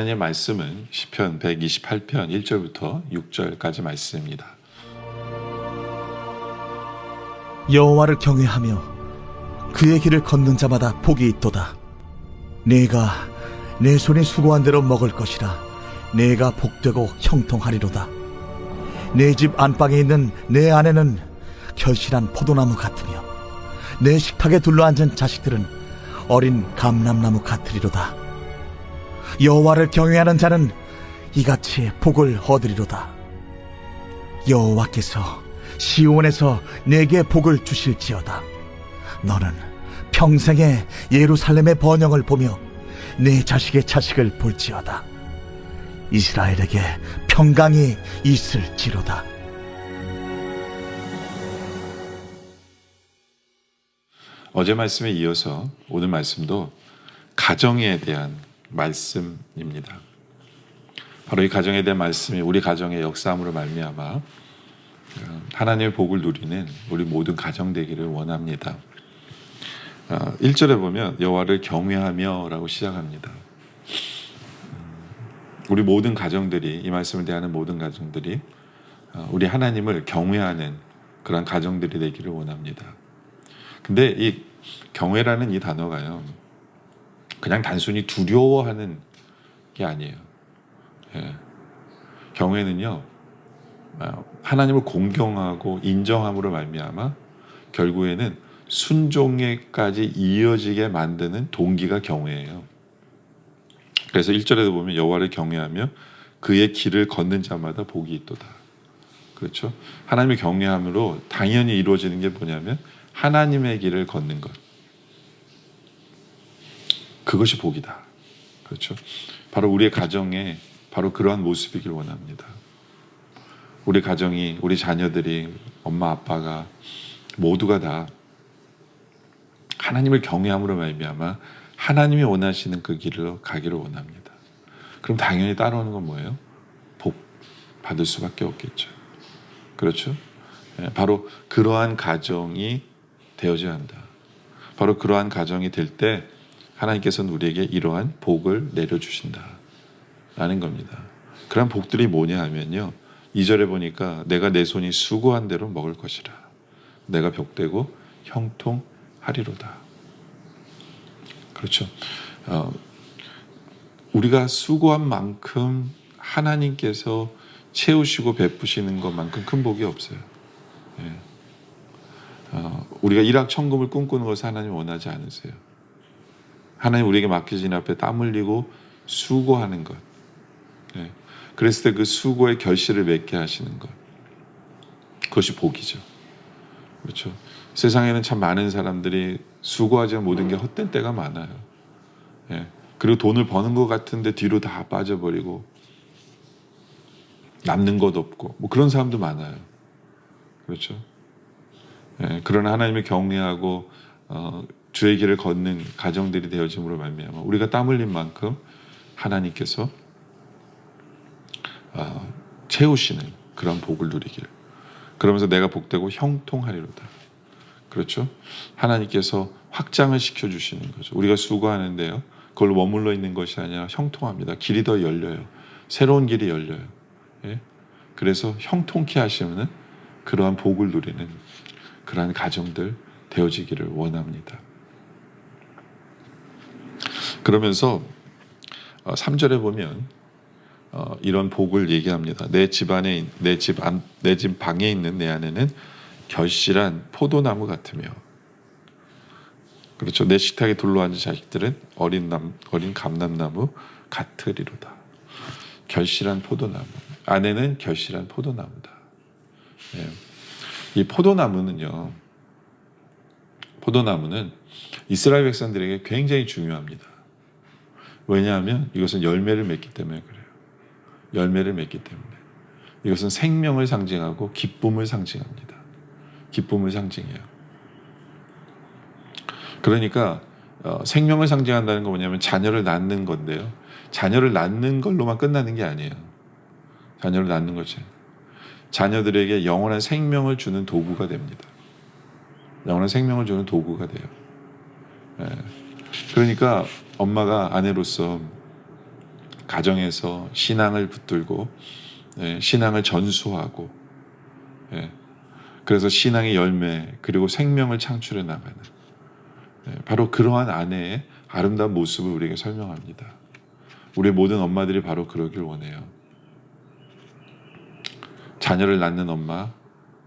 하나님의 말씀은 시편 128편 1절부터 6절까지 말씀입니다. 여호와를 경외하며 그의 길을 걷는 자마다 복이 있도다. 내가 내 손이 수고한 대로 먹을 것이라. 내가 복되고 형통하리로다. 내 집 안방에 있는 내 아내는 결실한 포도나무 같으며 내 식탁에 둘러앉은 자식들은 어린 감람나무 같으리로다. 여호와를 경외하는 자는 이같이 복을 얻으리로다. 여호와께서 시온에서 내게 복을 주실지어다. 너는 평생에 예루살렘의 번영을 보며 내 자식의 자식을 볼지어다. 이스라엘에게 평강이 있을지로다. 어제 말씀에 이어서 오늘 말씀도 가정에 대한 말씀입니다. 바로 이 가정에 대한 말씀이 우리 가정의 역사함으로 말미암아 하나님의 복을 누리는 우리 모든 가정 되기를 원합니다. 1절에 보면 여호와를 경외하며 라고 시작합니다. 우리 모든 가정들이, 이 말씀을 대하는 모든 가정들이 우리 하나님을 경외하는 그런 가정들이 되기를 원합니다. 근데 이 경외라는 이 단어가요, 그냥 단순히 두려워하는 게 아니에요. 경외는요, 하나님을 공경하고 인정함으로 말미암아 결국에는 순종에까지 이어지게 만드는 동기가 경외예요. 그래서 1절에도 보면 여호와를 경외하며 그의 길을 걷는 자마다 복이 있도다. 그렇죠? 하나님의 경외함으로 당연히 이루어지는 게 뭐냐면 하나님의 길을 걷는 것. 그것이 복이다. 그렇죠? 바로 우리의 가정에 바로 그러한 모습이길 원합니다. 우리 가정이, 우리 자녀들이, 엄마 아빠가 모두가 다 하나님을 경외함으로 말미암아 하나님이 원하시는 그 길로 가기를 원합니다. 그럼 당연히 따라오는 건 뭐예요? 복 받을 수밖에 없겠죠. 그렇죠? 바로 그러한 가정이 되어져야 한다. 바로 그러한 가정이 될 때 하나님께서는 우리에게 이러한 복을 내려주신다 라는 겁니다. 그런 복들이 뭐냐 하면요, 2절에 보니까 내가 내 손이 수고한 대로 먹을 것이라. 내가 복되고 형통하리로다. 그렇죠. 우리가 수고한 만큼 하나님께서 채우시고 베푸시는 것만큼 큰 복이 없어요. 우리가 일확천금을 꿈꾸는 것을 하나님 원하지 않으세요. 하나님 우리에게 맡겨진 앞에 땀 흘리고 수고하는 것. 그랬을 때 그 수고의 결실을 맺게 하시는 것. 그것이 복이죠. 그렇죠. 세상에는 참 많은 사람들이 수고하지 않은 모든 게 헛된 때가 많아요. 그리고 돈을 버는 것 같은데 뒤로 다 빠져버리고 남는 것 없고 뭐 그런 사람도 많아요. 그렇죠. 그러나 하나님을 경외하고 주의 길을 걷는 가정들이 되어짐으로 말미암아 우리가 땀 흘린 만큼 하나님께서 채우시는 그런 복을 누리길. 그러면서 내가 복되고 형통하리로다. 그렇죠? 하나님께서 확장을 시켜주시는 거죠. 우리가 수고하는데요, 그걸로 머물러 있는 것이 아니라 형통합니다. 길이 더 열려요. 새로운 길이 열려요. 그래서 형통케 하시는 그러한 복을 누리는 그러한 가정들 되어지기를 원합니다. 그러면서 3절에 보면 이런 복을 얘기합니다. 내 집 방에 있는 내 아내는 결실한 포도나무 같으며, 그렇죠. 내 식탁에 둘러앉은 자식들은 어린 감람나무 같으리로다. 결실한 포도나무. 아내는 결실한 포도나무다. 이 포도나무는 이스라엘 백성들에게 굉장히 중요합니다. 왜냐하면 이것은 열매를 맺기 때문에 그래요. 열매를 맺기 때문에. 이것은 생명을 상징하고 기쁨을 상징합니다. 기쁨을 상징해요. 그러니까 생명을 상징한다는 건 뭐냐면 자녀를 낳는 건데요, 자녀를 낳는 걸로만 끝나는 게 아니에요. 자녀를 낳는 것이 자녀들에게 영원한 생명을 주는 도구가 됩니다. 영원한 생명을 주는 도구가 돼요. 그러니까 엄마가 아내로서 가정에서 신앙을 붙들고 신앙을 전수하고 그래서 신앙의 열매 그리고 생명을 창출해 나가는 바로 그러한 아내의 아름다운 모습을 우리에게 설명합니다. 우리 모든 엄마들이 바로 그러길 원해요. 자녀를 낳는 엄마,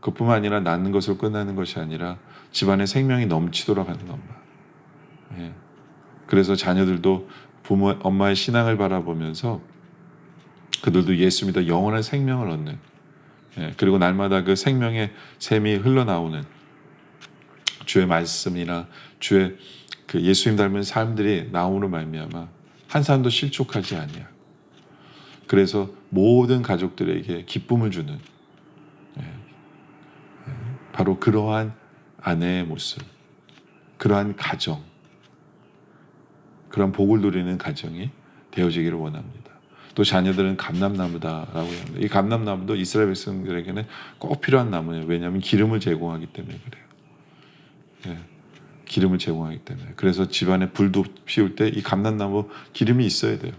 그뿐만 아니라 낳는 것으로 끝나는 것이 아니라 집안에 생명이 넘치도록 하는 엄마. 그래서 자녀들도 부모, 엄마의 신앙을 바라보면서 그들도 예수 믿어 영원한 생명을 얻는, 그리고 날마다 그 생명의 샘이 흘러나오는 주의 말씀이나 주의 그 예수님 닮은 삶들이 나옴으로 말미암아 한 사람도 실족하지 아니야. 그래서 모든 가족들에게 기쁨을 주는 바로 그러한 아내의 모습, 그러한 가정, 그런 복을 누리는 가정이 되어지기를 원합니다. 또 자녀들은 감람나무다라고 합니다. 이 감람나무도 이스라엘 백성들에게는 꼭 필요한 나무예요. 왜냐하면 기름을 제공하기 때문에 그래요. 기름을 제공하기 때문에. 그래서 집안에 불도 피울 때 이 감람나무 기름이 있어야 돼요.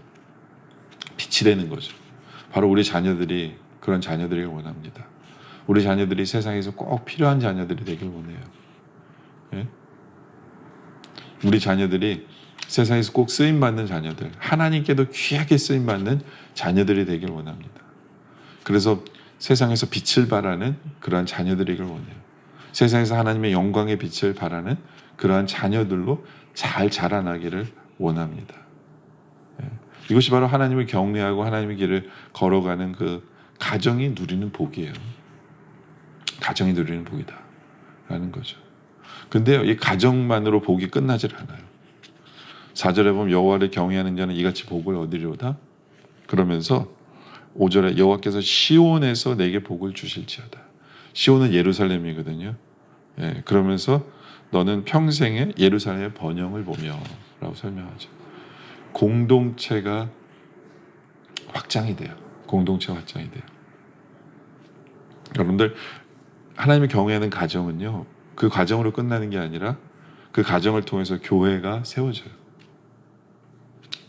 빛이 되는 거죠. 바로 우리 자녀들이 그런 자녀들을 원합니다. 우리 자녀들이 세상에서 꼭 필요한 자녀들이 되길 원해요. 우리 자녀들이 세상에서 꼭 쓰임받는 자녀들, 하나님께도 귀하게 쓰임받는 자녀들이 되길 원합니다. 그래서 세상에서 빛을 발하는 그러한 자녀들이길 원해요. 세상에서 하나님의 영광의 빛을 발하는 그러한 자녀들로 잘 자라나기를 원합니다. 이것이 바로 하나님을 경외하고 하나님의 길을 걸어가는 그 가정이 누리는 복이에요. 가정이 누리는 복이다 라는 거죠. 근데 이 가정만으로 복이 끝나질 않아요. 4절에 보면 여호와를 경외하는 자는 이같이 복을 얻으리로다. 그러면서 5절에 여호와께서 시온에서 내게 복을 주실지어다. 시온은 예루살렘이거든요. 그러면서 너는 평생에 예루살렘의 번영을 보며 라고 설명하죠. 공동체가 확장이 돼요. 공동체가 확장이 돼요. 여러분들 하나님을 경외하는 가정은요, 그 가정으로 끝나는 게 아니라 그 가정을 통해서 교회가 세워져요.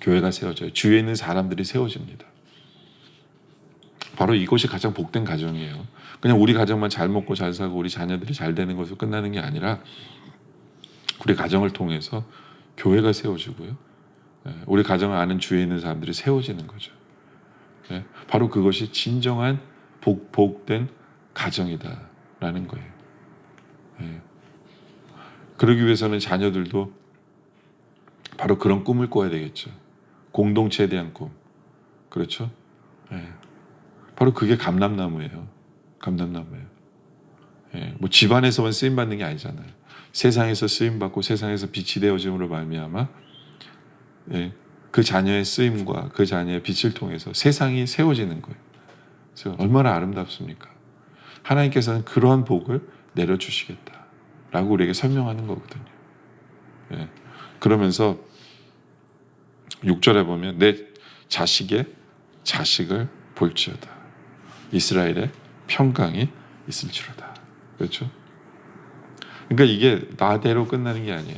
교회가 세워져요. 주위에 있는 사람들이 세워집니다. 바로 이것이 가장 복된 가정이에요. 그냥 우리 가정만 잘 먹고 잘 사고 우리 자녀들이 잘 되는 것으로 끝나는 게 아니라 우리 가정을 통해서 교회가 세워지고요. 우리 가정을 아는 주위에 있는 사람들이 세워지는 거죠. 바로 그것이 진정한 복된 가정이다라는 거예요. 그러기 위해서는 자녀들도 바로 그런 꿈을 꿔야 되겠죠. 공동체에 대한 꿈. 그렇죠? 바로 그게 감람나무예요. 감람나무예요. 뭐 집안에서만 쓰임받는 게 아니잖아요. 세상에서 쓰임받고 세상에서 빛이 되어짐으로 말미암아 그 자녀의 쓰임과 그 자녀의 빛을 통해서 세상이 세워지는 거예요. 그래서 얼마나 아름답습니까? 하나님께서는 그러한 복을 내려주시겠다라고 우리에게 설명하는 거거든요. 그러면서 6절에 보면 내 자식의 자식을 볼지어다. 이스라엘의 평강이 있을지로다. 그렇죠? 그러니까 이게 나대로 끝나는 게 아니에요.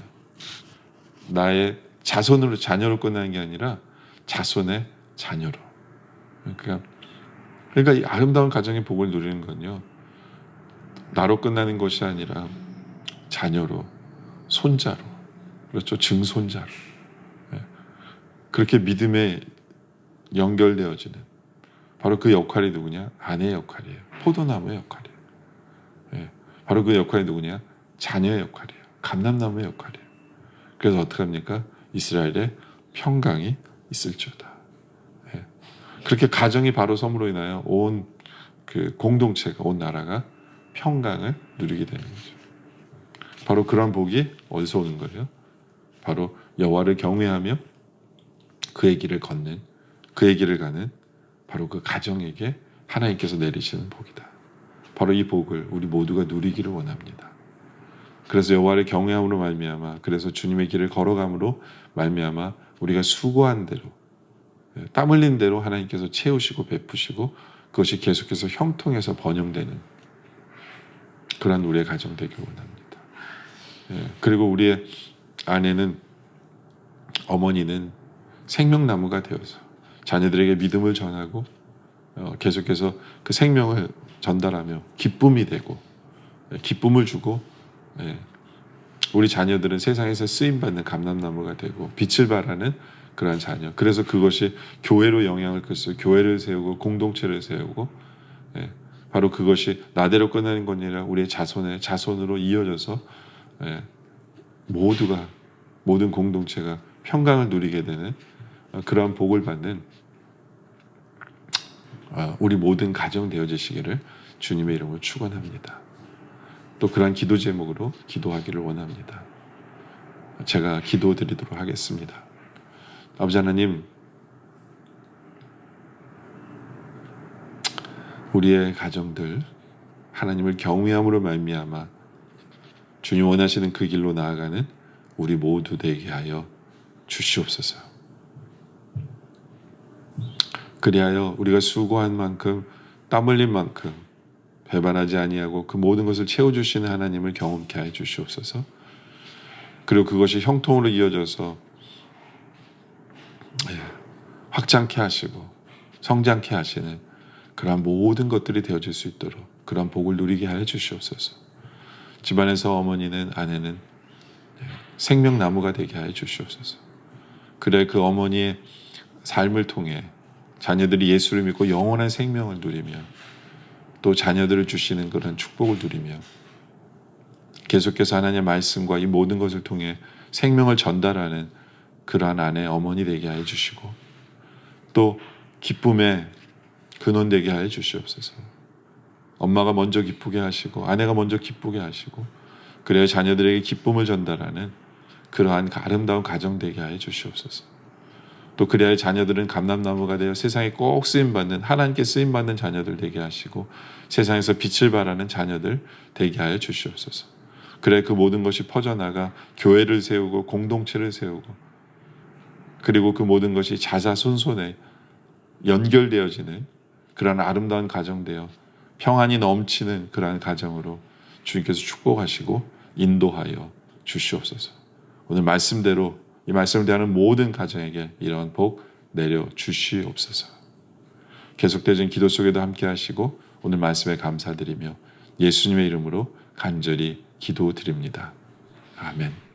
나의 자손으로 자녀로 끝나는 게 아니라 자손의 자녀로. 그러니까 이 아름다운 가정의 복을 누리는 건요, 나로 끝나는 것이 아니라 자녀로, 손자로, 그렇죠? 증손자로. 그렇게 믿음에 연결되어지는 바로 그 역할이 누구냐? 아내의 역할이에요. 포도나무의 역할이에요. 바로 그 역할이 누구냐? 자녀의 역할이에요. 감람나무의 역할이에요. 그래서 어떻게 합니까? 이스라엘의 평강이 있을지어다. 그렇게 가정이 바로 섬으로 인하여 온 그 공동체가, 온 나라가 평강을 누리게 되는 거죠. 바로 그런 복이 어디서 오는 거예요? 바로 여호와를 경외하며 그의 길을 걷는, 그의 길을 가는 바로 그 가정에게 하나님께서 내리시는 복이다. 바로 이 복을 우리 모두가 누리기를 원합니다. 그래서 여호와를 경외함으로 말미암아, 그래서 주님의 길을 걸어감으로 말미암아 우리가 수고한 대로, 땀 흘린 대로 하나님께서 채우시고 베푸시고 그것이 계속해서 형통해서 번영되는 그런 우리의 가정 되길 원합니다. 그리고 우리의 아내는, 어머니는 생명나무가 되어서 자녀들에게 믿음을 전하고 계속해서 그 생명을 전달하며 기쁨이 되고 기쁨을 주고 우리 자녀들은 세상에서 쓰임받는 감람나무가 되고 빛을 발하는 그러한 자녀. 그래서 그것이 교회로 영향을 끌수 교회를 세우고 공동체를 세우고 바로 그것이 나대로 끝나는 것 아니라 우리의 자손으로 이어져서 모두가 모든 공동체가 평강을 누리게 되는 그러한 복을 받는 우리 모든 가정 되어지시기를 주님의 이름으로 축원합니다. 또 그러한 기도 제목으로 기도하기를 원합니다. 제가 기도드리도록 하겠습니다. 아버지 하나님, 우리의 가정들 하나님을 경외함으로 말미암아 주님 원하시는 그 길로 나아가는 우리 모두 되게 하여 주시옵소서. 그리하여 우리가 수고한 만큼 땀 흘린 만큼 배반하지 아니하고 그 모든 것을 채워주시는 하나님을 경험케 하여 주시옵소서. 그리고 그것이 형통으로 이어져서 확장케 하시고 성장케 하시는 그러한 모든 것들이 되어질 수 있도록 그러한 복을 누리게 하여 주시옵소서. 집안에서 어머니는 아내는 생명나무가 되게 하여 주시옵소서. 그래 그 어머니의 삶을 통해 자녀들이 예수를 믿고 영원한 생명을 누리며 또 자녀들을 주시는 그런 축복을 누리며 계속해서 하나님의 말씀과 이 모든 것을 통해 생명을 전달하는 그러한 아내 어머니 되게 하여 주시고 또 기쁨의 근원 되게 하여 주시옵소서. 엄마가 먼저 기쁘게 하시고 아내가 먼저 기쁘게 하시고 그래야 자녀들에게 기쁨을 전달하는 그러한 아름다운 가정 되게 하여 주시옵소서. 또 그래야 자녀들은 감람나무가 되어 세상에 꼭 쓰임받는 하나님께 쓰임받는 자녀들 되게 하시고 세상에서 빛을 발하는 자녀들 되게 하여 주시옵소서. 그래 그 모든 것이 퍼져나가 교회를 세우고 공동체를 세우고 그리고 그 모든 것이 자자손손에 연결되어지는 그러한 아름다운 가정 되어 평안이 넘치는 그러한 가정으로 주님께서 축복하시고 인도하여 주시옵소서. 오늘 말씀대로 이 말씀을 대하는 모든 가정에게 이러한 복 내려 주시옵소서. 계속되어진 기도 속에도 함께 하시고 오늘 말씀에 감사드리며 예수님의 이름으로 간절히 기도드립니다. 아멘.